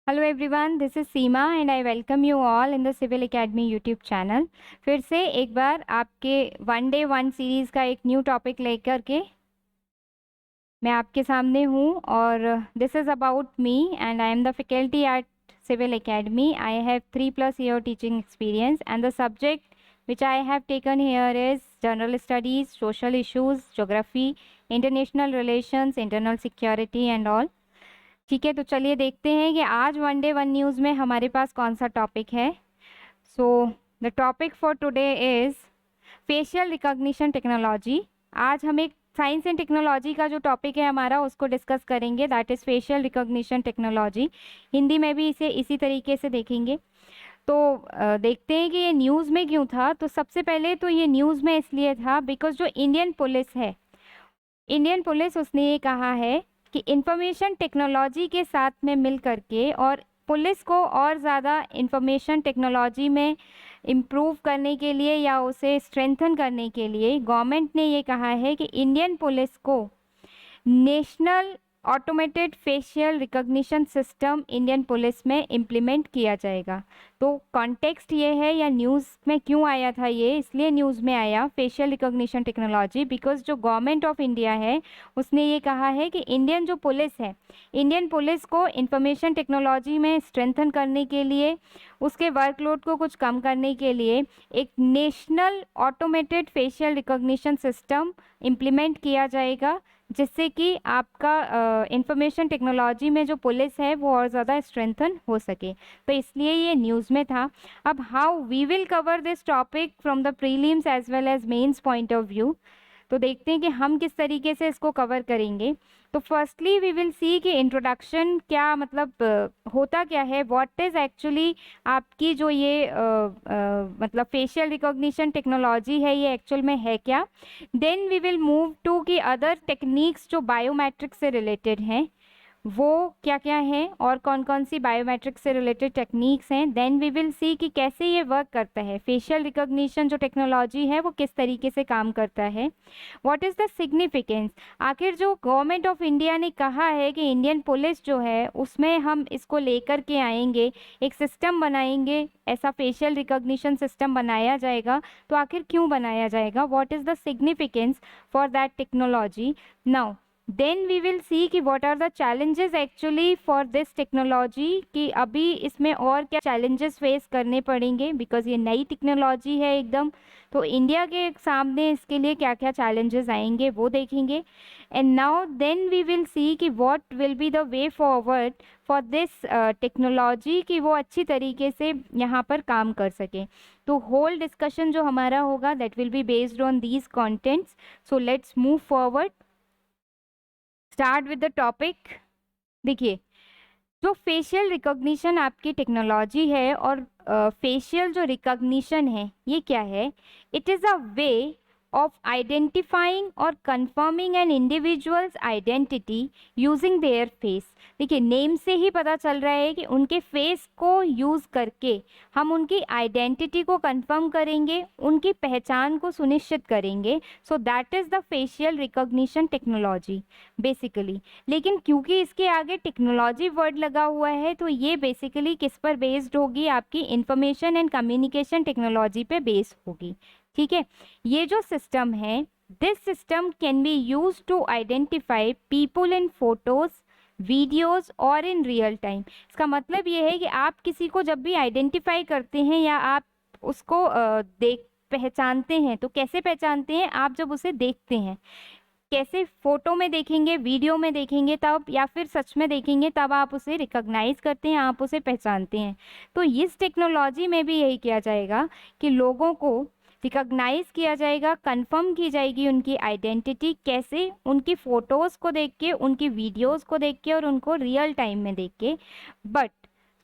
Hello everyone, this is Seema and I welcome you all in the civil academy YouTube channel. फिर से एक बार आपके one day one series का एक new topic लेकर के मैं आपके सामने हूँ और this is about me and I am the faculty at civil academy. I have 3+ year teaching experience and the subject which I have taken here is general studies, social issues, geography, international relations, internal security and all. ठीक है, तो चलिए देखते हैं कि आज one day one news में हमारे पास कौन सा टॉपिक है. So the topic for today is facial recognition technology. आज हम एक साइंस एंड टेक्नोलॉजी का जो टॉपिक है हमारा उसको डिस्कस करेंगे, that is facial recognition technology. Hindi में भी इसे इसी तरीके से देखेंगे. तो देखते हैं कि ये न्यूज़ में क्यों था. तो सबसे पहले तो ये न्यूज़ में इसलिए था बिकॉज जो इंडियन पुलिस है, इंडियन पुलिस उसने ये कहा है कि इंफॉर्मेशन टेक्नोलॉजी के साथ में मिल करके और पुलिस को और ज़्यादा इंफॉर्मेशन टेक्नोलॉजी में इम्प्रूव करने के लिए या उसे स्ट्रेंथन करने के लिए गवर्नमेंट ने ये कहा है कि इंडियन पुलिस को national automated facial recognition system Indian police में इम्प्लीमेंट किया जाएगा. तो कॉन्टेक्स्ट ये है या न्यूज़ में क्यों आया था ये, इसलिए न्यूज़ में आया फेशियल रिकॉग्निशन टेक्नोलॉजी बिकॉज जो गवर्नमेंट ऑफ इंडिया है उसने ये कहा है कि इंडियन जो पुलिस है, इंडियन पुलिस को इंफॉर्मेशन टेक्नोलॉजी में स्ट्रेंथन करने के लिए, उसके वर्कलोड को कुछ कम करने के लिए एक national automated facial recognition system implement किया जाएगा जिससे कि आपका इंफॉर्मेशन टेक्नोलॉजी में जो पुलिस है वो और ज़्यादा स्ट्रेंथन हो सके. तो इसलिए ये न्यूज़ में था. अब how we will cover this topic from the prelims as well as mains point of view. तो देखते हैं कि हम किस तरीके से इसको कवर करेंगे. तो फर्स्टली वी विल सी कि इंट्रोडक्शन क्या मतलब होता क्या है, व्हाट इज़ एक्चुअली आपकी जो ये मतलब फेशियल रिकॉग्निशन टेक्नोलॉजी है ये एक्चुअल में है क्या. Then we will move to कि अदर टेक्निक्स जो बायोमेट्रिक्स से रिलेटेड हैं वो क्या क्या हैं और कौन कौन सी बायोमेट्रिक से रिलेटेड टेक्निक्स हैं. देन वी विल सी कि कैसे ये वर्क करता है, फेशियल रिकॉग्निशन जो टेक्नोलॉजी है वो किस तरीके से काम करता है. व्हाट इज़ द सिग्निफिकेंस, आखिर जो गवर्नमेंट ऑफ इंडिया ने कहा है कि इंडियन पुलिस जो है उसमें हम इसको लेकर के आएंगे, एक सिस्टम बनाएंगे, ऐसा फेशियल रिकॉग्निशन सिस्टम बनाया जाएगा. तो आखिर क्यों बनाया जाएगा, what is the significance for that technology. Now then we will see कि what are the challenges actually for this technology, कि अभी इसमें और क्या चैलेंजेस फेस करने पड़ेंगे बिकॉज ये नई टेक्नोलॉजी है एकदम. तो इंडिया के सामने इसके लिए क्या क्या चैलेंजेस आएंगे वो देखेंगे. And now then we will see कि what will be the way forward for this technology कि वो अच्छी तरीके से यहाँ पर काम कर सके. तो होल डिस्कशन जो हमारा होगा that will be based on these contents. So let's move forward, start with the topic. देखिए, जो फेशियल रिकॉग्निशन आपकी टेक्नोलॉजी है और फेशियल जो रिकॉग्निशन है ये क्या है, it is a way of identifying और confirming an individual's identity using their face. देखिए, नेम से ही पता चल रहा है कि उनके फेस को यूज़ करके हम उनकी आइडेंटिटी को कंफर्म करेंगे, उनकी पहचान को सुनिश्चित करेंगे. So that is the facial recognition technology basically. लेकिन क्योंकि इसके आगे टेक्नोलॉजी वर्ड लगा हुआ है तो ये बेसिकली किस पर बेस्ड होगी, आपकी इंफॉर्मेशन एंड कम्युनिकेशन टेक्नोलॉजी पे बेस्ड होगी. ठीक है, ये जो सिस्टम है, this system can be use to identify people in photos, videos और इन रियल टाइम. इसका मतलब ये है कि आप किसी को जब भी आइडेंटिफाई करते हैं या आप उसको देख पहचानते हैं, तो कैसे पहचानते हैं, आप जब उसे देखते हैं, कैसे, फोटो में देखेंगे, वीडियो में देखेंगे तब, या फिर सच में देखेंगे तब आप उसे रिकॉग्नाइज करते हैं, आप उसे पहचानते हैं. तो इस टेक्नोलॉजी में भी यही किया जाएगा कि लोगों को रिकॉग्नाइज किया जाएगा, कंफर्म की जाएगी उनकी आइडेंटिटी. कैसे, उनकी फ़ोटोज़ को देख के, उनकी वीडियोज़ को देख के और उनको रियल टाइम में देख के, बट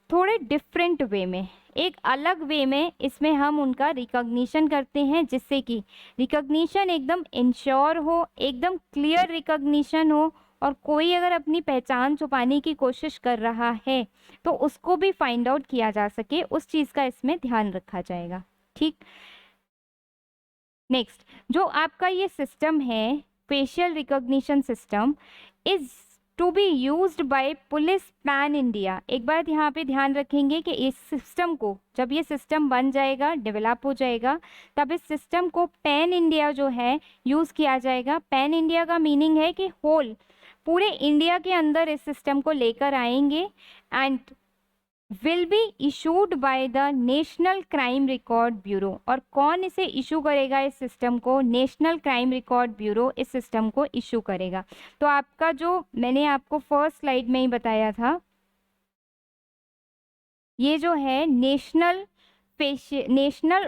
थोड़े डिफरेंट वे में, एक अलग वे में इसमें हम उनका रिकॉग्निशन करते हैं जिससे कि रिकॉग्निशन एकदम इंश्योर हो, एकदम क्लियर रिकॉग्निशन हो और कोई अगर अपनी पहचान छुपाने की कोशिश कर रहा है तो उसको भी फाइंड आउट किया जा सके, उस चीज़ का इसमें ध्यान रखा जाएगा. ठीक, नेक्स्ट, जो आपका ये सिस्टम है facial recognition system is to be used by police pan India. एक बात यहाँ पे ध्यान रखेंगे कि इस सिस्टम को, जब ये सिस्टम बन जाएगा, डेवलप हो जाएगा, तब इस सिस्टम को पैन इंडिया जो है यूज़ किया जाएगा। पैन इंडिया का मीनिंग है कि होल, पूरे इंडिया के अंदर इस सिस्टम को लेकर आएंगे and will be issued by the national crime record bureau. और कौन इसे इशू करेगा इस सिस्टम को? नेशनल क्राइम रिकॉर्ड ब्यूरो इस सिस्टम को इशू करेगा। तो आपका जो मैंने आपको फर्स्ट स्लाइड में ही बताया था, ये जो है national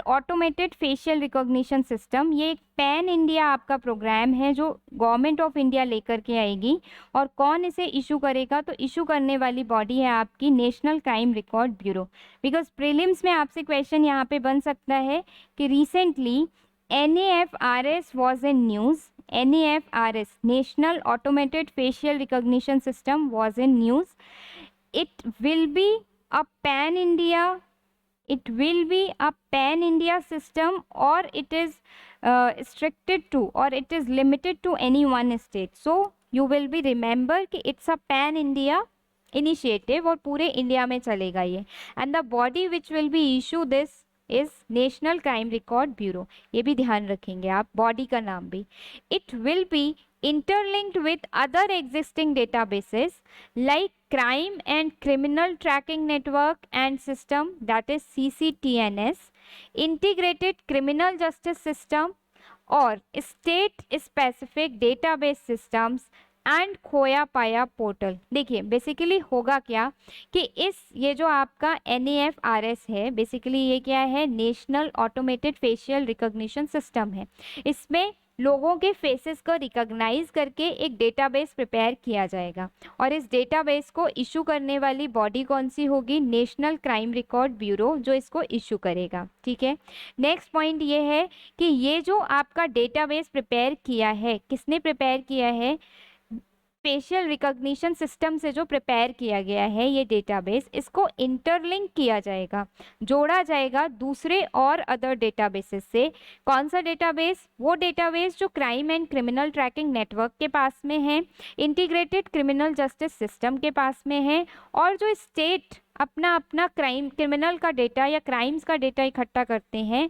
automated facial recognition system, ये एक पैन इंडिया आपका प्रोग्राम है जो गवर्नमेंट ऑफ इंडिया लेकर के आएगी। और कौन इसे इशू करेगा? तो इशू करने वाली बॉडी है आपकी national crime record bureau. Because prelims में आपसे क्वेश्चन यहाँ पे बन सकता है कि recently NAFRS was in news. NAFRS, National Automated Facial Recognition System, was in news. It will be a pan-India. It will be a pan-India system, or it is restricted to, or it is limited to any one state. So you will be remember कि it's a pan-India initiative और पूरे India में चलेगा ये। And the body which will be issue this is national crime record bureau. ये भी ध्यान रखेंगे आप, बॉडी का नाम भी। It will be interlinked with other existing databases like crime and criminal tracking network and system, that is CCTNS, integrated criminal justice system और state specific database systems and खोया पाया पोर्टल। देखिए बेसिकली होगा क्या कि ये जो आपका NAFRS है, बेसिकली ये क्या है? National automated facial recognition system है। इसमें लोगों के फेसेस को रिकॉग्नाइज करके एक डेटाबेस प्रिपेयर किया जाएगा और इस डेटाबेस को इशू करने वाली बॉडी कौन सी होगी? नेशनल क्राइम रिकॉर्ड ब्यूरो जो इसको इशू करेगा। ठीक है, नेक्स्ट पॉइंट ये है कि ये जो आपका डेटाबेस प्रिपेयर किया है, किसने प्रिपेयर किया है? फेशियल रिकॉग्निशन सिस्टम से जो प्रिपेयर किया गया है ये डेटाबेस, इसको इंटरलिंक किया जाएगा, जोड़ा जाएगा दूसरे और अदर डेटाबेसेस से। कौन सा डेटाबेस? वो डेटाबेस जो crime and criminal tracking network के पास में है, इंटीग्रेटेड क्रिमिनल जस्टिस सिस्टम के पास में है, और जो स्टेट अपना अपना क्रिमिनल का डेटा या क्राइम्स का डेटा इकट्ठा करते हैं,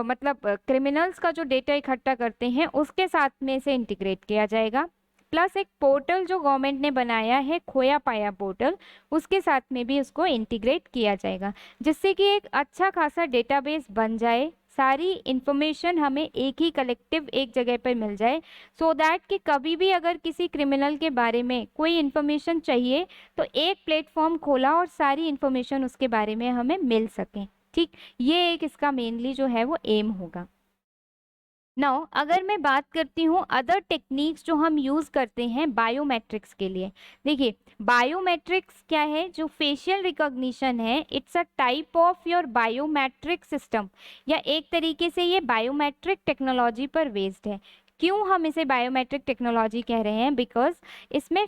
मतलब क्रिमिनल्स का जो डेटा इकट्ठा करते हैं उसके साथ में इसे इंटीग्रेट किया जाएगा। प्लस एक पोर्टल जो गवर्नमेंट ने बनाया है, खोया पाया पोर्टल, उसके साथ में भी उसको इंटीग्रेट किया जाएगा, जिससे कि एक अच्छा खासा डेटाबेस बन जाए, सारी इन्फॉर्मेशन हमें एक ही कलेक्टिव एक जगह पर मिल जाए, सो दैट कि कभी भी अगर किसी क्रिमिनल के बारे में कोई इन्फॉर्मेशन चाहिए तो एक प्लेटफॉर्म खोला और सारी इन्फॉर्मेशन उसके बारे में हमें मिल सके। ठीक, ये एक इसका मेनली जो है वो एम होगा। नाउ अगर मैं बात करती हूँ अदर टेक्निक्स जो हम यूज़ करते हैं बायोमेट्रिक्स के लिए। देखिए बायोमेट्रिक्स क्या है? जो फेशियल रिकॉग्निशन है, it's a type of your biometric system, या एक तरीके से ये बायोमेट्रिक टेक्नोलॉजी पर बेस्ड है। क्यों हम इसे बायोमेट्रिक टेक्नोलॉजी कह रहे हैं? बिकॉज इसमें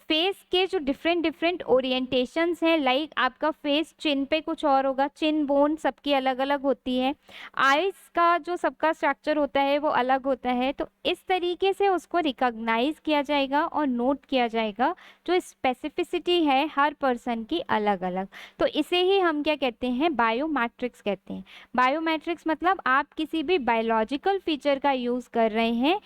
फेस के जो डिफरेंट ओरिएंटेशंस हैं, लाइक आपका फेस चिन पे कुछ और होगा, चिन बोन सबकी अलग अलग होती है, आईज का जो सबका स्ट्रक्चर होता है वो अलग होता है, तो इस तरीके से उसको रिकॉग्नाइज किया जाएगा और नोट किया जाएगा, जो स्पेसिफिसिटी है हर पर्सन की अलग अलग। तो इसे ही हम क्या कहते हैं? बायोमेट्रिक्स कहते हैं। बायोमेट्रिक्स मतलब आप किसी भी बायोलॉजिकल फीचर का यूज़ कर रहे हैं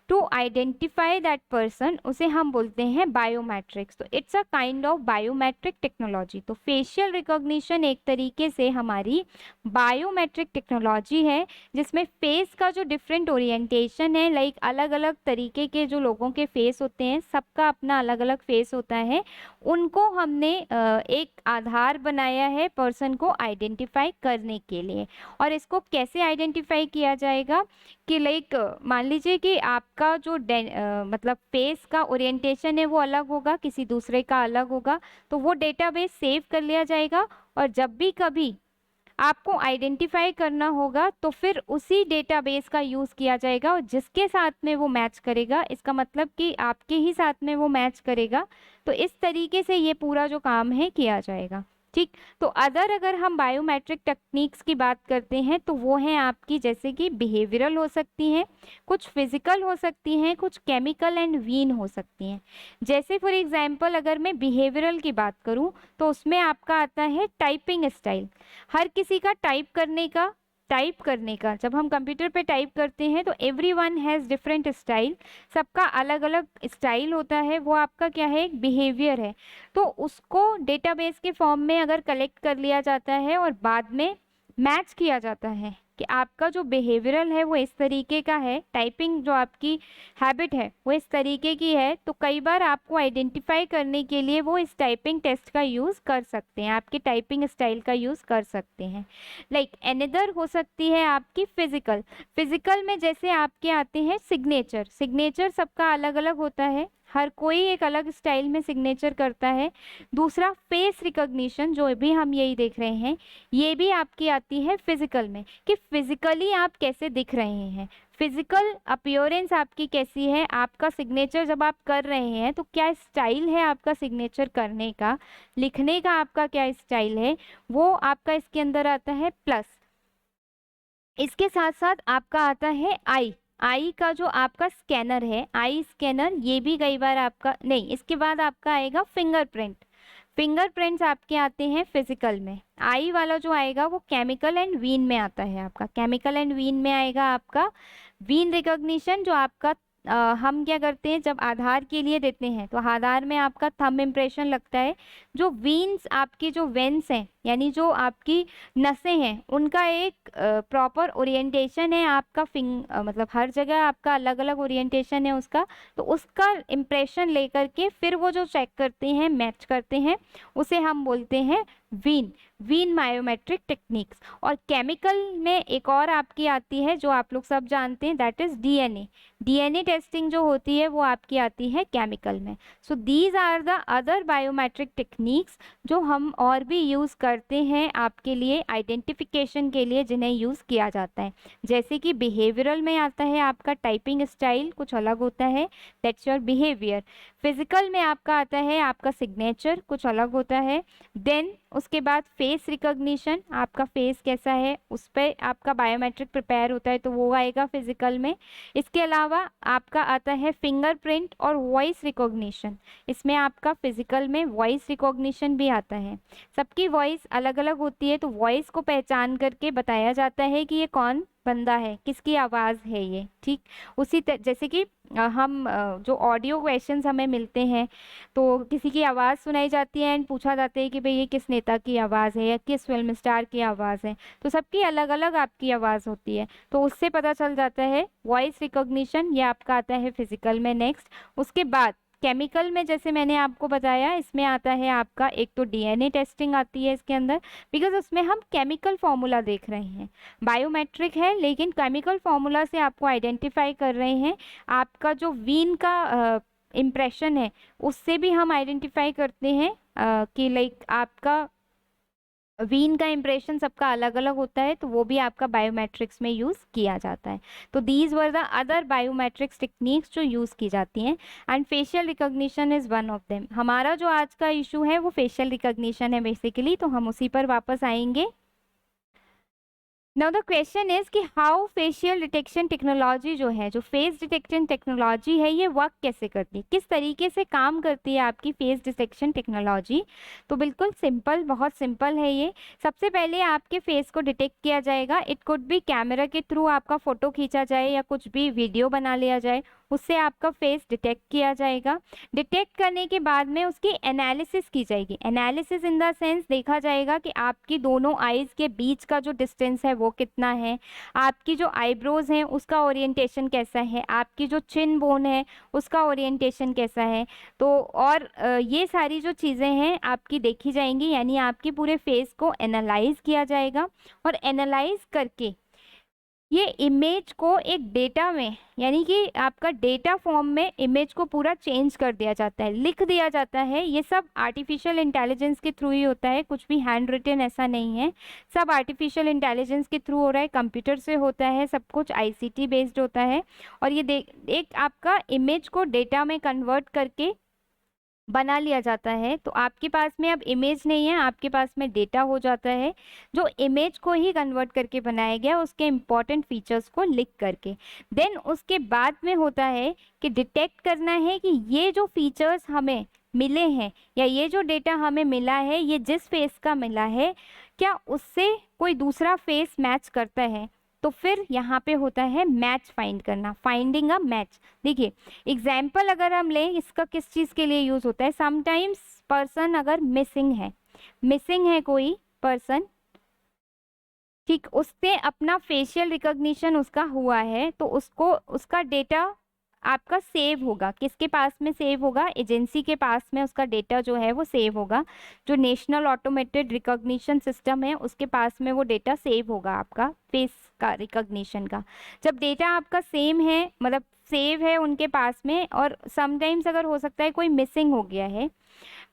टू आइडेंटिफाई दैट पर्सन, उसे हम बोलते हैं बायोमेट्रिक्स। तो it's a kind of biometric technology. तो फेशियल रिकॉग्निशन एक तरीके से हमारी बायोमेट्रिक टेक्नोलॉजी है, जिसमें फेस का जो डिफरेंट ओरिएंटेशन है, लाइक अलग अलग तरीके के जो लोगों के फेस होते हैं, सबका अपना अलग अलग फेस होता है, उनको हमने एक आधार बनाया है पर्सन को आइडेंटिफाई करने के लिए। और इसको कैसे आइडेंटिफाई किया जाएगा कि लाइक मान लीजिए कि आपका जो मतलब फेस का ओरिएंटेशन है वो अलग होगा, किसी दूसरे का अलग होगा, तो वो डेटाबेस सेव कर लिया जाएगा, और जब भी कभी आपको आइडेंटिफाई करना होगा तो फिर उसी डेटाबेस का यूज़ किया जाएगा, और जिसके साथ में वो मैच करेगा, इसका मतलब कि आपके ही साथ में वो मैच करेगा। तो इस तरीके से ये पूरा जो काम है किया जाएगा। ठीक। तो अगर हम बायोमेट्रिक टेक्निक्स की बात करते हैं तो वो हैं आपकी जैसे कि बिहेवियरल हो सकती हैं, कुछ फिजिकल हो सकती हैं, कुछ केमिकल एंड वीन हो सकती हैं। जैसे फॉर एग्जांपल अगर मैं बिहेवियरल की बात करूं तो उसमें आपका आता है टाइपिंग स्टाइल। हर किसी का टाइप करने का जब हम कंप्यूटर पे टाइप करते हैं तो एवरीवन हैज़ डिफरेंट स्टाइल, सबका अलग अलग स्टाइल होता है, वो आपका क्या है, एक बिहेवियर है। तो उसको डेटाबेस के फॉर्म में अगर कलेक्ट कर लिया जाता है और बाद में मैच किया जाता है कि आपका जो बिहेवियरल है वो इस तरीके का है, टाइपिंग जो आपकी हैबिट है वो इस तरीके की है, तो कई बार आपको आइडेंटिफाई करने के लिए वो इस टाइपिंग टेस्ट का यूज़ कर सकते हैं, आपके टाइपिंग स्टाइल का यूज़ कर सकते हैं। लाइक एनदर हो सकती है आपकी फिजिकल। फिजिकल में जैसे आपके आते हैं सिग्नेचर। सिग्नेचर सबका अलग अलग होता है, हर कोई एक अलग स्टाइल में सिग्नेचर करता है। दूसरा फेस रिकॉग्निशन, जो भी हम यही देख रहे हैं, ये भी आपकी आती है फिजिकल में, कि फिजिकली आप कैसे दिख रहे हैं, फिजिकल अपीयरेंस आपकी कैसी है, आपका सिग्नेचर जब आप कर रहे हैं तो क्या स्टाइल है आपका सिग्नेचर करने का, लिखने का आपका क्या स्टाइल है, वो आपका इसके अंदर आता है। प्लस इसके साथ साथ आपका आता है आई। आई का जो आपका स्कैनर है, आई स्कैनर, ये भी कई बार आपका नहीं, इसके बाद आपका आएगा फिंगरप्रिंट। फिंगरप्रिंट्स आपके आते हैं फिजिकल में। आई वाला जो आएगा वो केमिकल एंड वीन में आता है आपका। केमिकल एंड वीन में आएगा आपका वीन रिकॉग्निशन, जो आपका हम क्या करते हैं जब आधार के लिए देते हैं तो आधार में आपका थंब इम्प्रेशन लगता है। जो वीन्स आपकी जो वेन्स हैं यानी जो आपकी नसें हैं उनका एक प्रॉपर ओरिएंटेशन है आपका मतलब हर जगह आपका अलग अलग ओरिएंटेशन है उसका, तो उसका इम्प्रेशन लेकर के फिर वो जो चेक करते हैं, मैच करते हैं, उसे हम बोलते हैं वीन बायोमेट्रिक टेक्निक्स। और केमिकल में एक और आपकी आती है जो आप लोग सब जानते हैं, that is DNA. DNA testing जो होती है वो आपकी आती है केमिकल में। So these are the other biometric techniques जो हम और भी यूज़ करते हैं आपके लिए आइडेंटिफिकेशन के लिए, जिन्हें यूज़ किया जाता है। जैसे कि बिहेवियरल में आता है आपका टाइपिंग स्टाइल कुछ अलग होता है, दैट्स योर बिहेवियर। फिजिकल में आपका आता है आपका सिग्नेचर कुछ अलग होता है। देन उसके बाद फेस रिकॉग्निशन, आपका फेस कैसा है उस पर आपका बायोमेट्रिक प्रिपेयर होता है तो वो आएगा फिजिकल में। इसके अलावा आपका आता है फिंगरप्रिंट और वॉइस रिकॉग्निशन, इसमें आपका फिजिकल में वॉइस रिकॉग्निशन भी आता है। सबकी वॉइस अलग अलग होती है तो वॉइस को पहचान करके बताया जाता है कि ये कौन बंदा है, किसकी आवाज़ है ये, ठीक। जैसे कि हम जो ऑडियो क्वेश्चंस हमें मिलते हैं तो किसी की आवाज़ सुनाई जाती है एंड पूछा जाता है कि भाई ये किस नेता की आवाज़ है या किस फिल्म स्टार की आवाज़ है, तो सबकी अलग अलग आपकी आवाज़ होती है, तो उससे पता चल जाता है। वॉइस रिकॉग्निशन ये आपका आता है फिजिकल में। नेक्स्ट उसके बाद केमिकल में जैसे मैंने आपको बताया, इसमें आता है आपका एक तो डीएनए टेस्टिंग आती है इसके अंदर, बिकॉज उसमें हम केमिकल फॉर्मूला देख रहे हैं। बायोमेट्रिक है लेकिन केमिकल फॉर्मूला से आपको आइडेंटिफाई कर रहे हैं। आपका जो वीन का इम्प्रेशन है उससे भी हम आइडेंटिफाई करते हैं कि लाइक आपका वीन का इम्प्रेशन सबका अलग अलग होता है, तो वो भी आपका बायोमेट्रिक्स में यूज़ किया जाता है। तो these were the other biometrics techniques जो यूज़ की जाती हैं and facial recognition is one of them. हमारा जो आज का इशू है वो फेशियल रिकॉग्निशन है बेसिकली, तो हम उसी पर वापस आएंगे। नाउ द क्वेश्चन इज कि हाउ फेशियल डिटेक्शन टेक्नोलॉजी जो है, जो फेस डिटेक्शन टेक्नोलॉजी है, ये वर्क कैसे करती है, किस तरीके से काम करती है आपकी फेस डिटेक्शन टेक्नोलॉजी। तो बिल्कुल सिंपल, बहुत सिंपल है ये। सबसे पहले आपके फेस को डिटेक्ट किया जाएगा। इट कुड भी कैमरा के थ्रू आपका फ़ोटो खींचा जाए या कुछ भी वीडियो बना लिया जाए, उससे आपका फेस डिटेक्ट किया जाएगा। डिटेक्ट करने के बाद में उसकी एनालिसिस की जाएगी। एनालिसिस इन द सेंस देखा जाएगा कि आपकी दोनों आईज़ के बीच का जो डिस्टेंस है वो कितना है, आपकी जो आईब्रोज हैं उसका ओरिएंटेशन कैसा है, आपकी जो चिन बोन है उसका ओरिएंटेशन कैसा है। तो और ये सारी जो चीज़ें हैं आपकी देखी जाएंगी, यानी आपकी पूरे फेस को एनालाइज किया जाएगा और एनालाइज करके ये इमेज को एक डेटा में, यानी कि आपका डेटा फॉर्म में इमेज को पूरा चेंज कर दिया जाता है, लिख दिया जाता है। ये सब आर्टिफिशियल इंटेलिजेंस के थ्रू ही होता है, कुछ भी हैंड रिटन ऐसा नहीं है, सब आर्टिफिशियल इंटेलिजेंस के थ्रू हो रहा है, कंप्यूटर से होता है, सब कुछ आईसीटी बेस्ड होता है। और ये एक आपका इमेज को डेटा में कन्वर्ट करके बना लिया जाता है। तो आपके पास में अब इमेज नहीं है, आपके पास में डेटा हो जाता है, जो इमेज को ही कन्वर्ट करके बनाया गया उसके इम्पॉर्टेंट फीचर्स को लिख करके। देन उसके बाद में होता है कि डिटेक्ट करना है कि ये जो फीचर्स हमें मिले हैं या ये जो डेटा हमें मिला है ये जिस फेस का मिला है क्या उससे कोई दूसरा फेस मैच करता है। तो फिर यहाँ पे होता है मैच फाइंड करना, फाइंडिंग अ मैच। देखिए एग्जाम्पल अगर हम लें, इसका किस चीज़ के लिए यूज़ होता है, समटाइम्स पर्सन अगर मिसिंग है कोई पर्सन, ठीक, उससे अपना फेशियल रिकॉग्निशन उसका हुआ है तो उसको उसका डेटा आपका सेव होगा। किसके पास में सेव होगा, एजेंसी के पास में उसका डेटा जो है वो सेव होगा। जो नेशनल ऑटोमेटेड रिकॉग्निशन सिस्टम है उसके पास में वो डेटा सेव होगा आपका फेस का रिकॉग्निशन का। जब डेटा आपका सेम है, मतलब सेव है उनके पास में, और समटाइम्स अगर हो सकता है कोई मिसिंग हो गया है,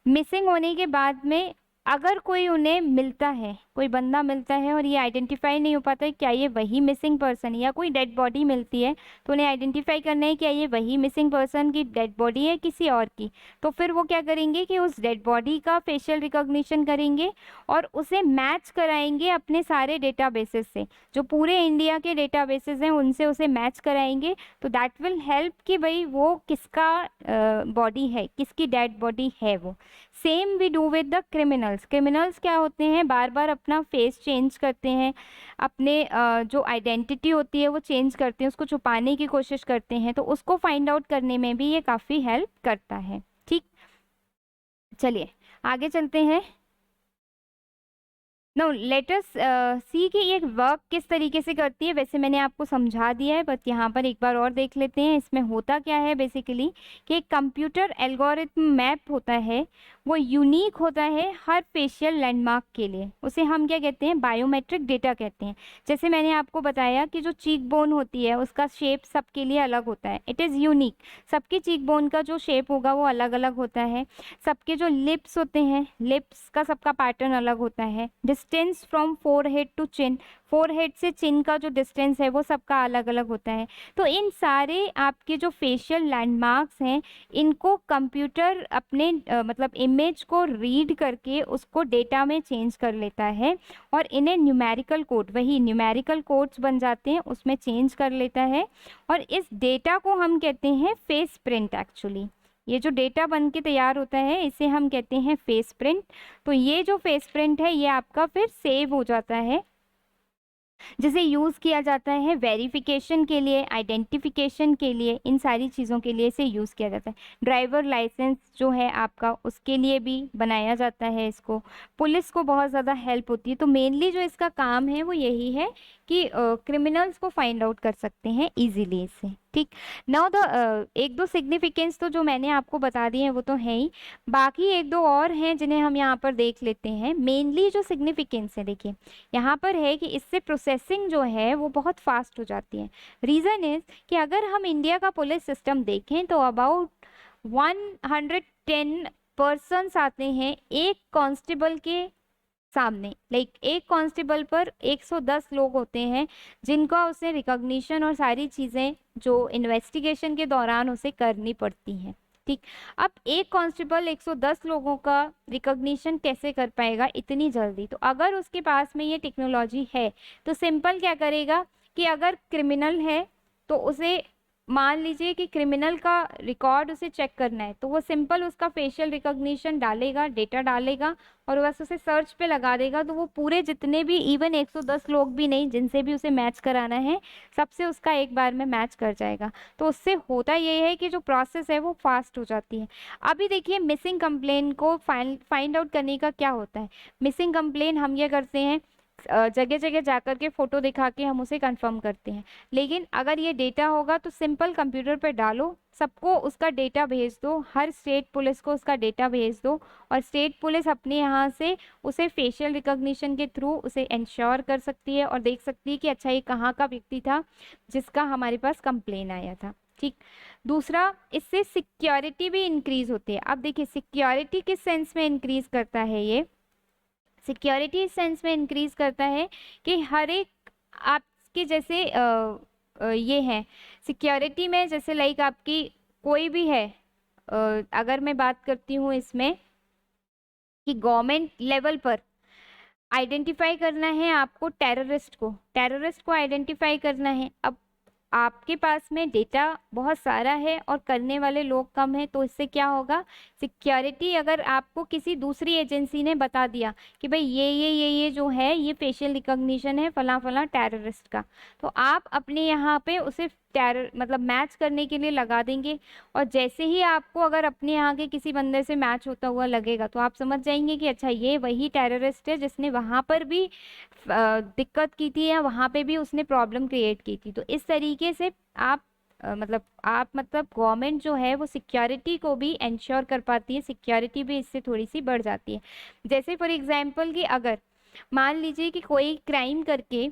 मिसिंग होने के बाद में अगर कोई उन्हें मिलता है, कोई बंदा मिलता है और ये आइडेंटिफाई नहीं हो पाता है क्या ये वही मिसिंग पर्सन है, या कोई डेड बॉडी मिलती है तो उन्हें आइडेंटिफाई करना है क्या ये वही मिसिंग पर्सन की डेड बॉडी है किसी और की। तो फिर वो क्या करेंगे कि उस डेड बॉडी का फेशियल रिकॉग्निशन करेंगे और उसे मैच कराएंगे अपने सारे डेटाबेसेस से, जो पूरे इंडिया के डेटाबेसेस हैं उनसे उसे मैच कराएंगे। तो दैट विल हेल्प कि भाई वो किसका बॉडी है, किसकी डेड बॉडी है वो। Same we do with the criminals. Criminals क्या होते हैं, बार बार अपना फेस चेंज करते हैं, अपने जो आइडेंटिटी होती है वो चेंज करते हैं, उसको छुपाने की कोशिश करते हैं, तो उसको फाइंड आउट करने में भी ये काफ़ी हेल्प करता है। ठीक, चलिए आगे चलते हैं। नो लेट अस सी कि ये वर्क किस तरीके से करती है। वैसे मैंने आपको समझा दिया है, बट यहाँ पर एक बार और देख लेते हैं इसमें होता क्या है। बेसिकली कि एक कंप्यूटर एल्गोरिथम मैप होता है, वो यूनिक होता है हर फेशियल लैंडमार्क के लिए। उसे हम क्या कहते हैं, बायोमेट्रिक डेटा कहते हैं। जैसे मैंने आपको बताया कि जो चीक बोन होती है उसका शेप सबके लिए अलग होता है, इट इज़ यूनिक। सबकी चीक बोन का जो शेप होगा वो अलग अलग होता है। सबके जो लिप्स होते हैं, लिप्स का सबका पैटर्न अलग होता है। Distance from forehead to chin, forehead से चिन का जो डिस्टेंस है वो सबका अलग अलग होता है। तो इन सारे आपके जो फेशियल लैंडमार्क्स हैं इनको कंप्यूटर अपने मतलब इमेज को रीड करके उसको डेटा में चेंज कर लेता है और इन्हें न्यूमेरिकल कोड, वही न्यूमेरिकल कोड्स बन जाते हैं, उसमें चेंज कर लेता है। और इस डेटा को हम कहते हैं फेस प्रिंट। एक्चुअली ये जो डेटा बन के तैयार होता है इसे हम कहते हैं फेस प्रिंट। तो ये जो फेस प्रिंट है ये आपका फिर सेव हो जाता है, जिसे यूज़ किया जाता है वेरिफिकेशन के लिए, आइडेंटिफिकेशन के लिए, इन सारी चीज़ों के लिए इसे यूज़ किया जाता है। ड्राइवर लाइसेंस जो है आपका उसके लिए भी बनाया जाता है इसको। पुलिस को बहुत ज़्यादा हेल्प होती है। तो मेनली जो इसका काम है वो यही है कि क्रिमिनल्स को फाइंड आउट कर सकते हैं इजीली इससे। ठीक, नाउ द एक दो सिग्निफिकेंस तो जो मैंने आपको बता दी है वो तो है ही, बाकी एक दो और हैं जिन्हें हम यहाँ पर देख लेते हैं। मेनली जो सिग्निफिकेंस है देखिए यहाँ पर है कि इससे प्रोसेसिंग जो है वो बहुत फास्ट हो जाती है। रीज़न इज़ कि अगर हम इंडिया का पुलिस सिस्टम देखें तो अबाउट 110 पर्सन्स आते हैं एक कांस्टेबल के सामने। लाइक एक कांस्टेबल पर 110 लोग होते हैं जिनका उसे रिकॉग्निशन और सारी चीज़ें जो इन्वेस्टिगेशन के दौरान उसे करनी पड़ती हैं। ठीक, अब एक कांस्टेबल 110 लोगों का रिकॉग्निशन कैसे कर पाएगा इतनी जल्दी। तो अगर उसके पास में ये टेक्नोलॉजी है तो सिंपल क्या करेगा कि अगर क्रिमिनल है तो उसे, मान लीजिए कि क्रिमिनल का रिकॉर्ड उसे चेक करना है, तो वो सिंपल उसका फेशियल रिकॉग्निशन डालेगा, डेटा डालेगा और बस उसे सर्च पे लगा देगा। तो वो पूरे जितने भी, इवन 110 लोग भी नहीं जिनसे भी उसे मैच कराना है, सबसे उसका एक बार में मैच कर जाएगा। तो उससे होता ये है कि जो प्रोसेस है वो फास्ट हो जाती है। अभी देखिए मिसिंग कंप्लेन को फाइंड आउट करने का क्या होता है। मिसिंग कंप्लेन हम ये करते हैं जगह जगह जाकर के फ़ोटो दिखा के हम उसे कंफर्म करते हैं। लेकिन अगर ये डेटा होगा तो सिंपल कंप्यूटर पर डालो, सबको उसका डेटा भेज दो, हर स्टेट पुलिस को उसका डेटा भेज दो और स्टेट पुलिस अपने यहाँ से उसे फेशियल रिकॉग्निशन के थ्रू उसे इंश्योर कर सकती है और देख सकती है कि अच्छा ये कहाँ का व्यक्ति था जिसका हमारे पास कंप्लेन आया था। ठीक, दूसरा इससे सिक्योरिटी भी इंक्रीज होती है। अब देखिए सिक्योरिटी किस सेंस में इंक्रीज करता है, ये सिक्योरिटी इस सेंस में इंक्रीज करता है कि हर एक आपके जैसे ये है सिक्योरिटी में, जैसे लाइक आपकी कोई भी है अगर मैं बात करती हूँ इसमें कि गवर्नमेंट लेवल पर आइडेंटिफाई करना है आपको, टेररिस्ट को आइडेंटिफाई करना है। अब आपके पास में डेटा बहुत सारा है और करने वाले लोग कम हैं, तो इससे क्या होगा, सिक्योरिटी अगर आपको किसी दूसरी एजेंसी ने बता दिया कि भाई ये जो है ये फेशियल रिकॉग्निशन है फला फला टेररिस्ट का, तो आप अपने यहाँ पे उसे मतलब मैच करने के लिए लगा देंगे। और जैसे ही आपको अगर अपने यहाँ के किसी बंदे से मैच होता हुआ लगेगा तो आप समझ जाएंगे कि अच्छा ये वही टेररिस्ट है जिसने वहाँ पर भी दिक्कत की थी या वहाँ पे भी उसने प्रॉब्लम क्रिएट की थी। तो इस तरीके से आप मतलब गवर्नमेंट जो है वो सिक्योरिटी को भी इंश्योर कर पाती है, सिक्योरिटी भी इससे थोड़ी सी बढ़ जाती है। जैसे फॉर एग्जांपल कि अगर मान लीजिए कि कोई क्राइम करके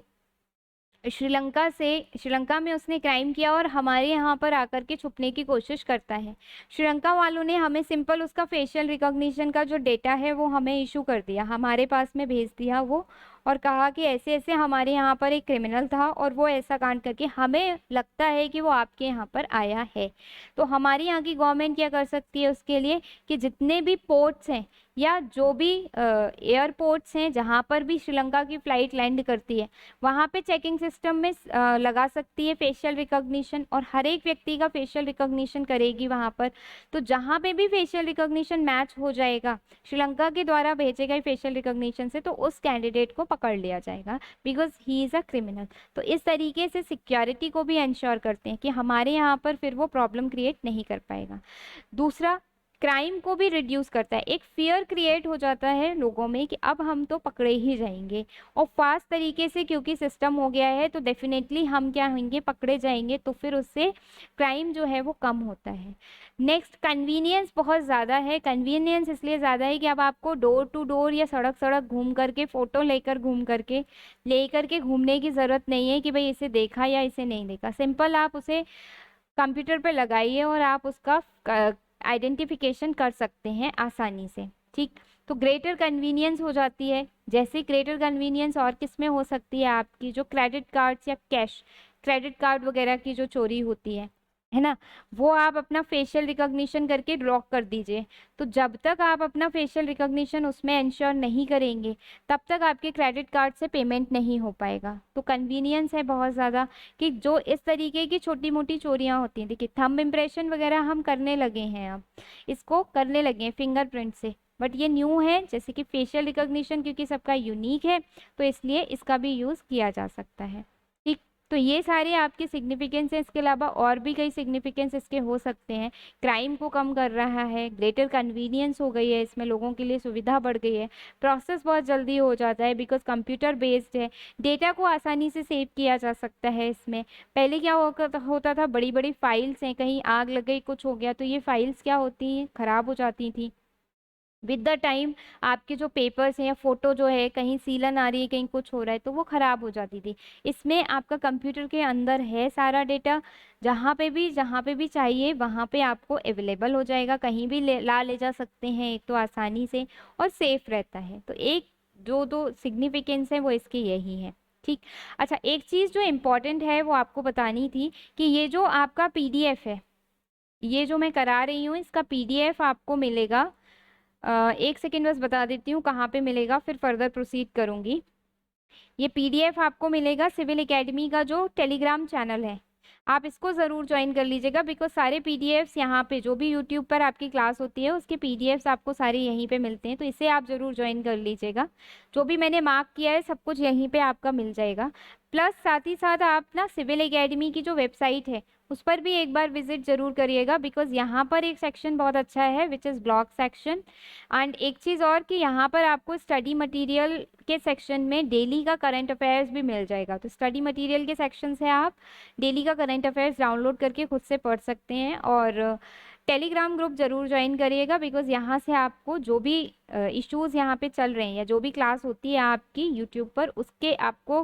श्रीलंका में उसने क्राइम किया और हमारे यहाँ पर आकर के छुपने की कोशिश करता है। श्रीलंका वालों ने हमें सिंपल उसका फेशियल रिकॉग्निशन का जो डेटा है वो हमें इशू कर दिया, हमारे पास में भेज दिया वो, और कहा कि ऐसे ऐसे हमारे यहाँ पर एक क्रिमिनल था और वो ऐसा कांड करके हमें लगता है कि वो आपके यहाँ पर आया है। तो हमारी यहाँ की गवर्नमेंट क्या कर सकती है उसके लिए कि जितने भी पोर्ट्स हैं या जो भी एयरपोर्ट्स हैं जहाँ पर भी श्रीलंका की फ़्लाइट लैंड करती है वहाँ पे चेकिंग सिस्टम में लगा सकती है फेशियल रिकॉग्निशन, और हर एक व्यक्ति का फेशियल रिकॉग्निशन करेगी वहाँ पर। तो जहाँ पे भी फेशियल रिकॉग्निशन मैच हो जाएगा श्रीलंका के द्वारा भेजे गए फेशियल रिकॉग्निशन से, तो उस कैंडिडेट को पकड़ लिया जाएगा because he is a criminal. तो इस तरीके से सिक्योरिटी को भी इंश्योर करते हैं कि हमारे यहाँ पर फिर वो प्रॉब्लम क्रिएट नहीं कर पाएगा। दूसरा, क्राइम को भी रिड्यूस करता है। एक फियर क्रिएट हो जाता है लोगों में कि अब हम तो पकड़े ही जाएंगे, और फास्ट तरीके से क्योंकि सिस्टम हो गया है तो डेफिनेटली हम क्या होंगे, पकड़े जाएंगे, तो फिर उससे क्राइम जो है वो कम होता है। नेक्स्ट, कन्वीनियंस बहुत ज़्यादा है। कन्वीनियंस इसलिए ज़्यादा है कि अब आपको डोर टू डोर या सड़क सड़क घूम करके फ़ोटो लेकर के घूमने की ज़रूरत नहीं है कि भाई इसे देखा या इसे नहीं देखा। सिंपल आप उसे कंप्यूटर पे लगाइए और आप उसका आइडेंटिफिकेशन कर सकते हैं आसानी से। ठीक, तो ग्रेटर कन्वीनियंस हो जाती है। जैसे ग्रेटर कन्वीनियंस और किस में हो सकती है, आपकी जो क्रेडिट कार्ड्स या कैश क्रेडिट कार्ड वगैरह की जो चोरी होती है ना, वो आप अपना फेशियल रिकॉग्निशन करके लॉक कर दीजिए। तो जब तक आप अपना फेशियल रिकॉग्निशन उसमें इंश्योर नहीं करेंगे तब तक आपके क्रेडिट कार्ड से पेमेंट नहीं हो पाएगा। तो कन्वीनियंस है बहुत ज़्यादा कि जो इस तरीके की छोटी मोटी चोरियां होती हैं, देखिए थंब इम्प्रेशन वगैरह हम करने लगे हैं, अब इसको करने लगे हैं फिंगरप्रिंट से, बट ये न्यू है। जैसे कि फेशियल रिकॉग्निशन क्योंकि सबका यूनिक है तो इसलिए इसका भी यूज़ किया जा सकता है। ठीक, तो ये सारे आपके सिग्निफिकेंस हैं। इसके अलावा और भी कई सिग्निफिकेंस इसके हो सकते हैं। क्राइम को कम कर रहा है, ग्रेटर कन्वीनियंस हो गई है, इसमें लोगों के लिए सुविधा बढ़ गई है, प्रोसेस बहुत जल्दी हो जाता है बिकॉज कंप्यूटर बेस्ड है, डेटा को आसानी से सेव किया जा सकता है इसमें। पहले क्या होता था, बड़ी बड़ी फाइल्स हैं, कहीं आग लग गई कुछ हो गया तो ये फाइल्स क्या होती हैं, ख़राब हो जाती थी। विद द टाइम आपके जो पेपर्स हैं या फोटो जो है, कहीं सीलन आ रही है, कहीं कुछ हो रहा है तो वो ख़राब हो जाती थी। इसमें आपका कंप्यूटर के अंदर है सारा डेटा, जहाँ पे भी चाहिए वहाँ पे आपको अवेलेबल हो जाएगा, कहीं भी ले जा सकते हैं, एक तो आसानी से और सेफ रहता है। तो एक जो दो सिग्निफिकेंस है वो इसकी यही है। ठीक, अच्छा एक चीज़ जो इम्पोर्टेंट है वो आपको बतानी थी कि ये जो आपका पीडीएफ है, ये जो मैं करा रही हूँ इसका पीडीएफ आपको मिलेगा। एक सेकेंड बस बता देती हूँ कहाँ पे मिलेगा, फिर फर्दर प्रोसीड करूँगी। ये पीडीएफ आपको मिलेगा सिविल एकेडमी का जो टेलीग्राम चैनल है, आप इसको ज़रूर ज्वाइन कर लीजिएगा बिकॉज सारे पीडीएफ्स यहाँ पे जो भी यूट्यूब पर आपकी क्लास होती है उसके पीडीएफ्स आपको सारे यहीं पे मिलते हैं, तो इसे आप ज़रूर ज्वाइन कर लीजिएगा। जो भी मैंने मार्क किया है सब कुछ यहीं पे आपका मिल जाएगा। प्लस साथ ही साथ आप ना सिविल एकेडमी की जो वेबसाइट है उस पर भी एक बार विजिट ज़रूर करिएगा बिकॉज यहाँ पर एक सेक्शन बहुत अच्छा है which is blog section. And एक चीज़ और कि यहाँ पर आपको स्टडी मटेरियल के सेक्शन में डेली का करंट अफेयर्स भी मिल जाएगा। तो स्टडी मटेरियल के सेक्शन से आप डेली का करंट अफेयर्स डाउनलोड करके खुद से पढ़ सकते हैं। और टेलीग्राम ग्रुप ज़रूर ज्वाइन करिएगा बिकॉज यहाँ से आपको जो भी इश्यूज़ यहाँ पे चल रहे हैं या जो भी क्लास होती है आपकी यूट्यूब पर उसके आपको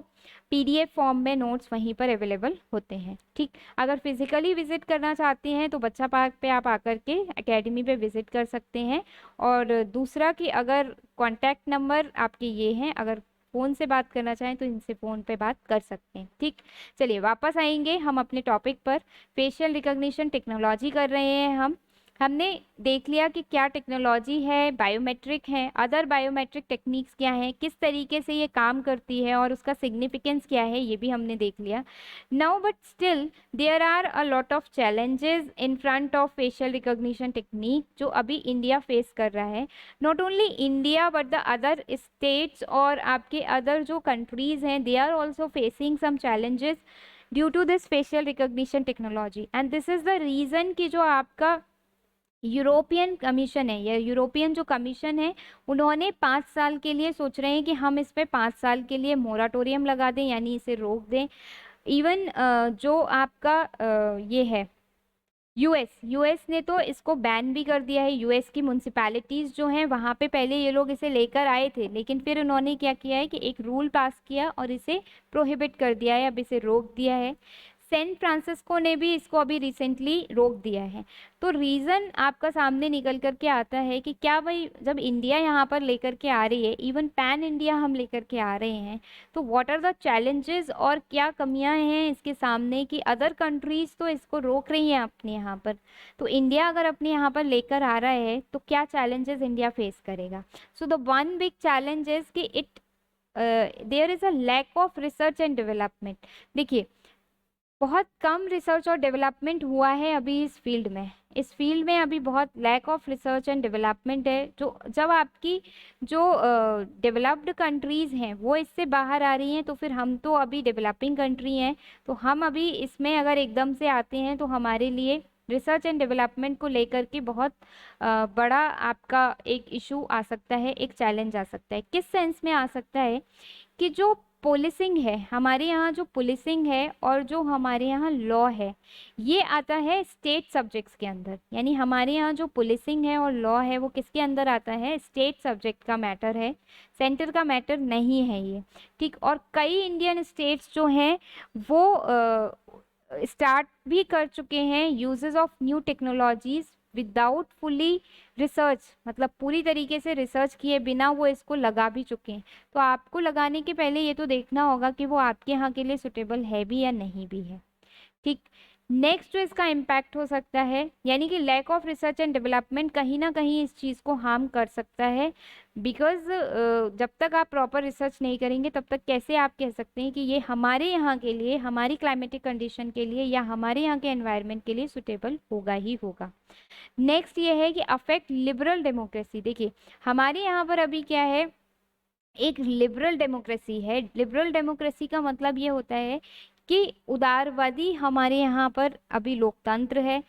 पीडीएफ फॉर्म में नोट्स वहीं पर अवेलेबल होते हैं। ठीक, अगर फिज़िकली विज़िट करना चाहते हैं तो बच्चा पार्क पे आप आकर के एकेडमी पे विज़िट कर सकते हैं। और दूसरा कि अगर कॉन्टैक्ट नंबर आपके ये हैं, अगर फ़ोन से बात करना चाहें तो इनसे फ़ोन पे बात कर सकते हैं। ठीक, चलिए वापस आएंगे हम अपने टॉपिक पर। फेशियल रिकॉग्निशन टेक्नोलॉजी कर रहे हैं हम, हमने देख लिया कि क्या टेक्नोलॉजी है, बायोमेट्रिक है, अदर बायोमेट्रिक टेक्निक्स क्या हैं, किस तरीके से ये काम करती है और उसका सिग्निफिकेंस क्या है, ये भी हमने देख लिया. Now but still there are a lot of challenges in front of facial recognition technique जो अभी इंडिया फेस कर रहा है. Not only India but the other states और आपके अदर जो कंट्रीज हैं, they are also facing some challenges due to this facial recognition technology. And this is the reason कि जो आपका यूरोपियन कमीशन है या यूरोपियन जो कमीशन है, उन्होंने 5 साल के लिए सोच रहे हैं कि हम इस पे 5 साल के लिए मोराटोरियम लगा दें, यानी इसे रोक दें. इवन जो आपका ये है यूएस ने तो इसको बैन भी कर दिया है. यूएस की म्यूनसिपैलिटीज़ जो हैं वहाँ पे पहले ये लोग इसे लेकर आए थे, लेकिन फिर उन्होंने क्या किया है कि एक रूल पास किया और इसे प्रोहिबिट कर दिया है, अब इसे रोक दिया है. सैन फ्रांसिस्को ने भी इसको अभी रिसेंटली रोक दिया है. तो रीज़न आपका सामने निकल कर के आता है कि क्या भाई जब इंडिया यहाँ पर लेकर के आ रही है, इवन पैन इंडिया हम लेकर के आ रहे हैं, तो व्हाट आर द चैलेंजेस और क्या कमियां हैं इसके सामने कि अदर कंट्रीज तो इसको रोक रही हैं अपने यहाँ पर, तो इंडिया अगर अपने यहाँ पर लेकर आ रहा है तो क्या चैलेंजेस इंडिया फेस करेगा. So the one big challenge is कि there is a lack of research and development. देखिए बहुत कम रिसर्च और डेवलपमेंट हुआ है अभी इस फील्ड में अभी बहुत lack of research and development है. जो जब आपकी जो डेवलप्ड कंट्रीज़ हैं वो इससे बाहर आ रही हैं, तो फिर हम तो अभी डेवलपिंग कंट्री हैं, तो हम अभी इसमें अगर एकदम से आते हैं तो हमारे लिए रिसर्च एंड डेवलपमेंट को लेकर के बहुत बड़ा आपका एक इशू आ सकता है, एक चैलेंज आ सकता है. किस सेंस में आ सकता है कि जो पुलिसिंग है हमारे यहाँ, जो पुलिसिंग है और जो हमारे यहाँ लॉ है, ये आता है स्टेट सब्जेक्ट्स के अंदर. यानी हमारे यहाँ जो पुलिसिंग है और लॉ है वो किसके अंदर आता है, स्टेट सब्जेक्ट का मैटर है, सेंटर का मैटर नहीं है ये. ठीक. और कई इंडियन स्टेट्स जो हैं वो स्टार्ट भी कर चुके हैं uses of new technologies without fully research, मतलब पूरी तरीके से रिसर्च किए बिना वो इसको लगा भी चुके हैं. तो आपको लगाने के पहले ये तो देखना होगा कि वो आपके यहाँ के लिए सुटेबल है भी या नहीं भी है. ठीक. नेक्स्ट जो इसका इम्पैक्ट हो सकता है, यानी कि lack of research and development कहीं ना कहीं इस चीज़ को हार्म कर सकता है. बिकॉज जब तक आप प्रॉपर रिसर्च नहीं करेंगे तब तक कैसे आप कह सकते हैं कि ये हमारे यहाँ के लिए, हमारी क्लाइमेटिक कंडीशन के लिए या हमारे यहाँ के एनवायरनमेंट के लिए सुटेबल होगा ही होगा. नेक्स्ट ये है कि अफेक्ट लिबरल डेमोक्रेसी. देखिए हमारे यहाँ पर अभी क्या है, एक लिबरल डेमोक्रेसी है. लिबरल डेमोक्रेसी का मतलब ये होता है कि उदारवादी हमारे यहाँ पर अभी लोकतंत्र है.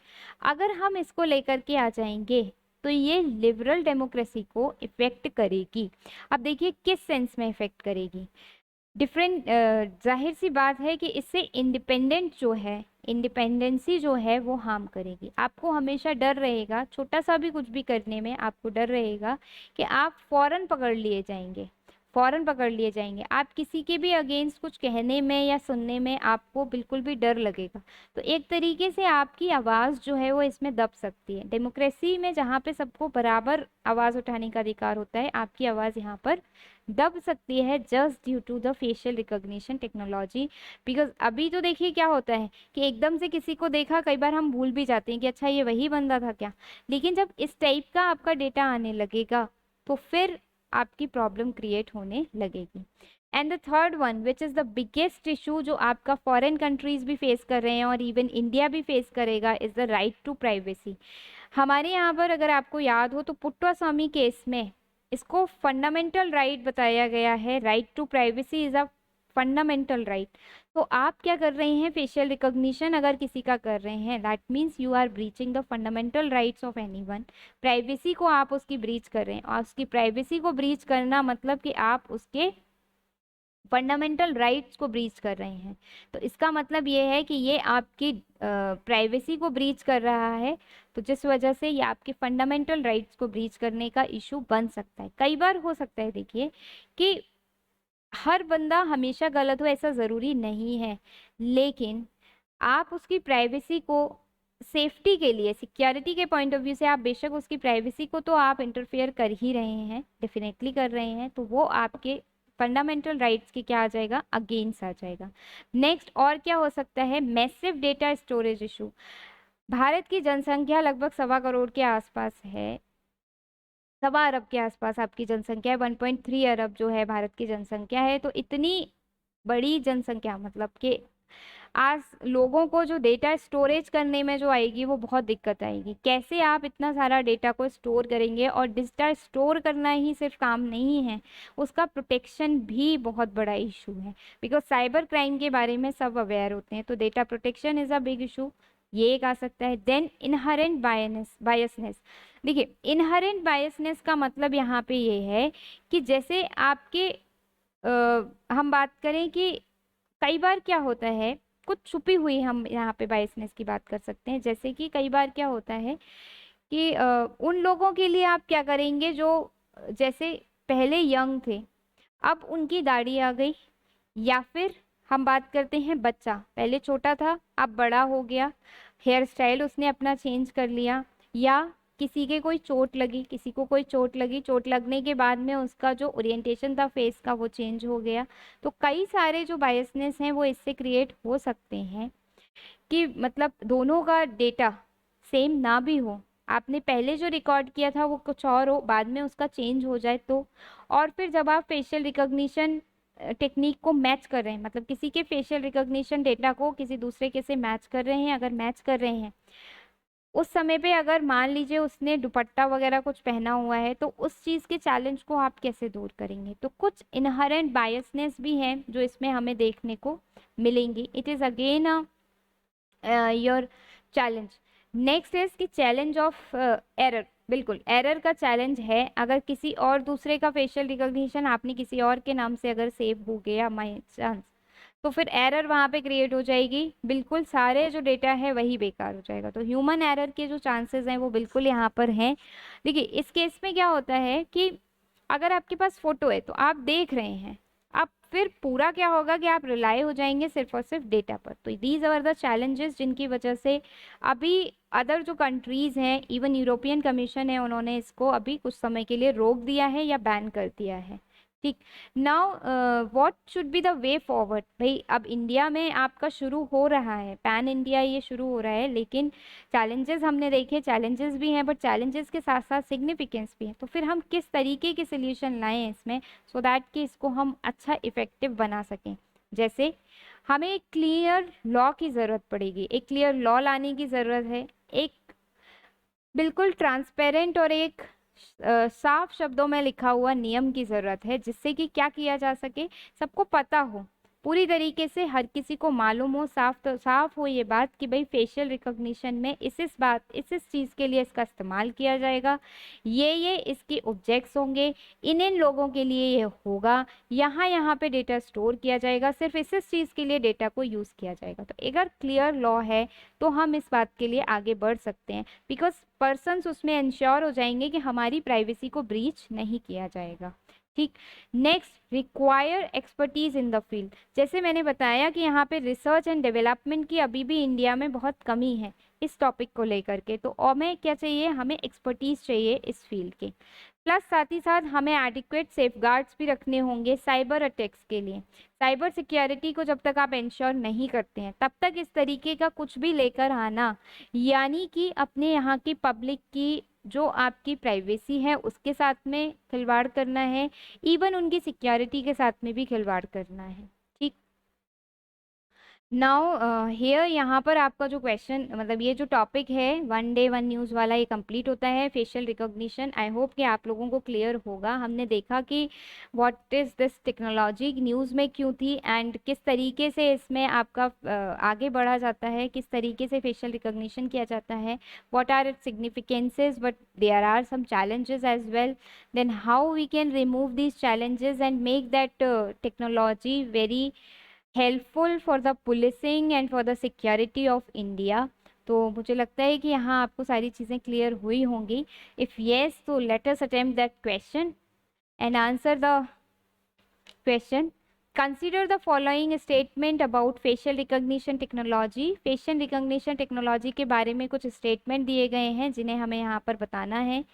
अगर हम इसको लेकर के आ जाएंगे तो ये लिबरल डेमोक्रेसी को इफेक्ट करेगी. अब देखिए किस सेंस में इफेक्ट करेगी. डिफरेंट जाहिर सी बात है कि इससे इंडिपेंडेंसी जो है वो हार्म करेगी. आपको हमेशा डर रहेगा, छोटा सा भी कुछ भी करने में आपको डर रहेगा कि आप फौरन पकड़ लिए जाएंगे. आप किसी के भी अगेंस्ट कुछ कहने में या सुनने में आपको बिल्कुल भी डर लगेगा. तो एक तरीके से आपकी आवाज़ जो है वो इसमें दब सकती है. डेमोक्रेसी में जहाँ पे सबको बराबर आवाज़ उठाने का अधिकार होता है, आपकी आवाज़ यहाँ पर दब सकती है just due to the facial recognition technology. Because अभी तो देखिए क्या होता है कि एकदम से किसी को देखा, कई बार हम भूल भी जाते हैं कि अच्छा ये वही बंदा था क्या. लेकिन जब इस टाइप का आपका डेटा आने लगेगा तो फिर आपकी प्रॉब्लम क्रिएट होने लगेगी. And the third one which is the biggest issue जो आपका फॉरेन कंट्रीज भी फेस कर रहे हैं और इवन इंडिया भी फेस करेगा, is the right to privacy. हमारे यहाँ पर अगर आपको याद हो तो पुट्टास्वामी केस में इसको फंडामेंटल राइट बताया गया है. Right to privacy is a fundamental right. तो आप क्या कर रहे हैं, फेशियल रिकॉग्निशन अगर किसी का कर रहे हैं, that means you are breaching the fundamental rights of anyone. Privacy को आप उसकी ब्रीच कर रहे हैं, और उसकी प्राइवेसी को ब्रीच करना मतलब कि आप उसके फंडामेंटल राइट्स को ब्रीच कर रहे हैं. तो इसका मतलब ये है कि ये आपकी प्राइवेसी को ब्रीच कर रहा है, तो जिस वजह से ये आपके फंडामेंटल राइट्स को ब्रीच करने का इशू बन सकता है. कई बार हो सकता है देखिए कि हर बंदा हमेशा गलत हो ऐसा ज़रूरी नहीं है, लेकिन आप उसकी प्राइवेसी को सेफ्टी के लिए, सिक्योरिटी के पॉइंट ऑफ व्यू से आप बेशक उसकी प्राइवेसी को तो आप इंटरफेयर कर ही रहे हैं, डेफिनेटली कर रहे हैं, तो वो आपके फंडामेंटल राइट्स के क्या आ जाएगा, अगेंस्ट आ जाएगा. नेक्स्ट और क्या हो सकता है, massive data storage issue. Bharat की जनसंख्या लगभग 1.25 करोड़ के आसपास है, 1.25 अरब के आसपास आपकी जनसंख्या है। 1.3 अरब जो है भारत की जनसंख्या है। तो इतनी बड़ी जनसंख्या मतलब कि आज लोगों को जो डेटा स्टोरेज करने में जो आएगी वो बहुत दिक्कत आएगी। कैसे आप इतना सारा डेटा को स्टोर करेंगे, और डेटा स्टोर करना ही सिर्फ काम नहीं है, उसका प्रोटेक्शन भी बहुत बड़ा इशू है। बिकॉज साइबर क्राइम के बारे में सब अवेयर होते हैं, तो data protection is a big issue, ये एक आ सकता है। Then inherent biasness. देखिए, इनहरेंट बायसनेस का मतलब यहाँ पे ये है कि जैसे आपके हम बात करें कि कई बार क्या होता है, कुछ छुपी हुई, हम यहाँ पे बायसनेस की बात कर सकते हैं। जैसे कि कई बार क्या होता है कि उन लोगों के लिए आप क्या करेंगे जो जैसे पहले यंग थे, अब उनकी दाढ़ी आ गई, या फिर हम बात करते हैं बच्चा पहले छोटा था अब बड़ा हो गया, हेयर स्टाइल उसने अपना चेंज कर लिया, या किसी के कोई चोट लगी, किसी को कोई चोट लगी, चोट लगने के बाद में उसका जो ओरिएंटेशन था फेस का वो चेंज हो गया। तो कई सारे जो बायसनेस हैं वो इससे क्रिएट हो सकते हैं कि मतलब दोनों का डेटा सेम ना भी हो, आपने पहले जो रिकॉर्ड किया था वो कुछ और हो, बाद में उसका चेंज हो जाए तो। और फिर जब आप फेशियल रिकॉग्निशन टेक्निक को मैच कर रहे हैं, मतलब किसी के फेशियल रिकॉग्निशन डेटा को किसी दूसरे के से मैच कर रहे हैं, अगर मैच कर रहे हैं उस समय पे अगर मान लीजिए उसने दुपट्टा वगैरह कुछ पहना हुआ है, तो उस चीज़ के चैलेंज को आप कैसे दूर करेंगे। तो कुछ इनहरेंट बायसनेस भी हैं जो इसमें हमें देखने को मिलेंगी। It is again your challenge. Next is कि चैलेंज ऑफ एरर। बिल्कुल एरर का चैलेंज है, अगर किसी और दूसरे का फेशियल रिकॉग्निशन आपने किसी और के नाम से अगर सेव हो गया बाई चांस, तो फिर एरर वहाँ पे क्रिएट हो जाएगी, बिल्कुल सारे जो डेटा है वही बेकार हो जाएगा। तो ह्यूमन एरर के जो चांसेस हैं वो बिल्कुल यहाँ पर हैं। देखिए इस केस में क्या होता है कि अगर आपके पास फोटो है तो आप देख रहे हैं, अब फिर पूरा क्या होगा कि आप रिलाई हो जाएंगे सिर्फ और सिर्फ डेटा पर। तो दीज आर द चैलेंजेस जिनकी वजह से अभी अदर जो कंट्रीज हैं, इवन यूरोपियन कमीशन है, उन्होंने इसको अभी कुछ समय के लिए रोक दिया है या बैन कर दिया है। ठीक, now what should be the way forward. भाई अब इंडिया में आपका शुरू हो रहा है, पैन इंडिया ये शुरू हो रहा है, लेकिन चैलेंजेस हमने देखे, चैलेंजेस भी हैं, बट चैलेंजेस के साथ साथ सिग्निफिकेंस भी है। तो फिर हम किस तरीके के सोल्यूशन लाएं इसमें, सो दैट कि इसको हम अच्छा इफेक्टिव बना सकें। जैसे हमें एक क्लियर लॉ की ज़रूरत पड़ेगी, एक क्लियर लॉ लाने की ज़रूरत है, एक बिल्कुल ट्रांसपेरेंट और एक साफ शब्दों में लिखा हुआ नियम की ज़रूरत है, जिससे कि क्या किया जा सके, सबको पता हो, पूरी तरीके से हर किसी को मालूम हो, साफ तो साफ हो ये बात कि भाई फेशियल रिकॉग्निशन में इस चीज़ के लिए इसका इस्तेमाल किया जाएगा, ये इसके ऑब्जेक्ट्स होंगे, इन लोगों के लिए ये होगा, यहाँ पे डेटा स्टोर किया जाएगा, सिर्फ इस चीज़ के लिए डेटा को यूज़ किया जाएगा। तो अगर क्लियर लॉ है तो हम इस बात के लिए आगे बढ़ सकते हैं, बिकॉज पर्सन्स उसमें इंश्योर हो जाएंगे कि हमारी प्राइवेसी को ब्रीच नहीं किया जाएगा। ठीक, next require expertise in the field. जैसे मैंने बताया कि यहाँ पे रिसर्च एंड डेवलपमेंट की अभी भी इंडिया में बहुत कमी है इस टॉपिक को लेकर के, तो हमें क्या चाहिए, हमें एक्सपर्टीज चाहिए इस फील्ड के। प्लस साथ ही साथ हमें एडिक्वेट सेफगार्ड्स भी रखने होंगे साइबर अटैक्स के लिए। साइबर सिक्योरिटी को जब तक आप इंश्योर नहीं करते हैं तब तक इस तरीके का कुछ भी लेकर आना, यानी कि अपने यहाँ की पब्लिक की जो आपकी प्राइवेसी है उसके साथ में खिलवाड़ करना है, इवन उनकी सिक्योरिटी के साथ में भी खिलवाड़ करना है। ठीक, नाउ हेयर यहाँ पर आपका जो क्वेश्चन मतलब ये जो टॉपिक है वन डे वन न्यूज़ वाला, ये कंप्लीट होता है फेशियल रिकॉग्निशन। आई होप कि आप लोगों को क्लियर होगा। हमने देखा कि what is this technology, news में क्यों थी, एंड किस तरीके से इसमें आपका आगे बढ़ा जाता है, किस तरीके से फेशियल रिकॉग्निशन किया जाता है, what are its significances, but there are some challenges as well, then how we can remove these challenges and make that technology very helpful for the policing and for the security of India. तो मुझे लगता है कि यहाँ आपको सारी चीज़ें clear हुई होंगी। इफ़ येस तो let us attempt that question and answer the question. Consider the following statement about facial recognition technology. Facial recognition technology के बारे में कुछ स्टेटमेंट दिए गए हैं जिन्हें हमें यहाँ पर बताना है।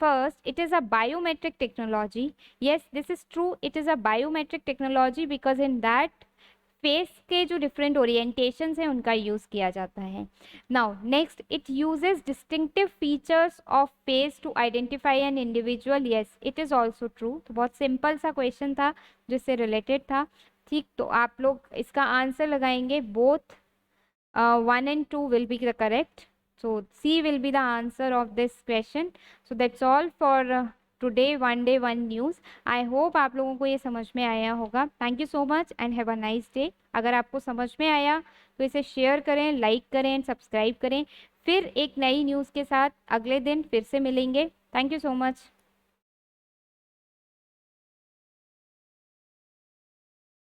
First, it is a biometric technology. Yes, this is true. It is a biometric technology because in that face के जो डिफरेंट ओरिएंटेशंस हैं उनका यूज़ किया जाता है। Now next, it uses distinctive features of face to identify an individual. Yes, it is also true. तो बहुत simple सा क्वेश्चन था जिससे रिलेटेड था। ठीक, तो आप लोग इसका आंसर लगाएंगे। Both 1 and 2 will be the correct. So C will be the answer of this question. So that's all for today one day one news. I hope आप लोगों को ये समझ में आया होगा. Thank you so much and have a nice day. अगर आपको समझ में आया तो इसे शेयर करें, लाइक करें, सब्सक्राइब करें। फिर एक नई न्यूज़ के साथ अगले दिन फिर से मिलेंगे। Thank you so much.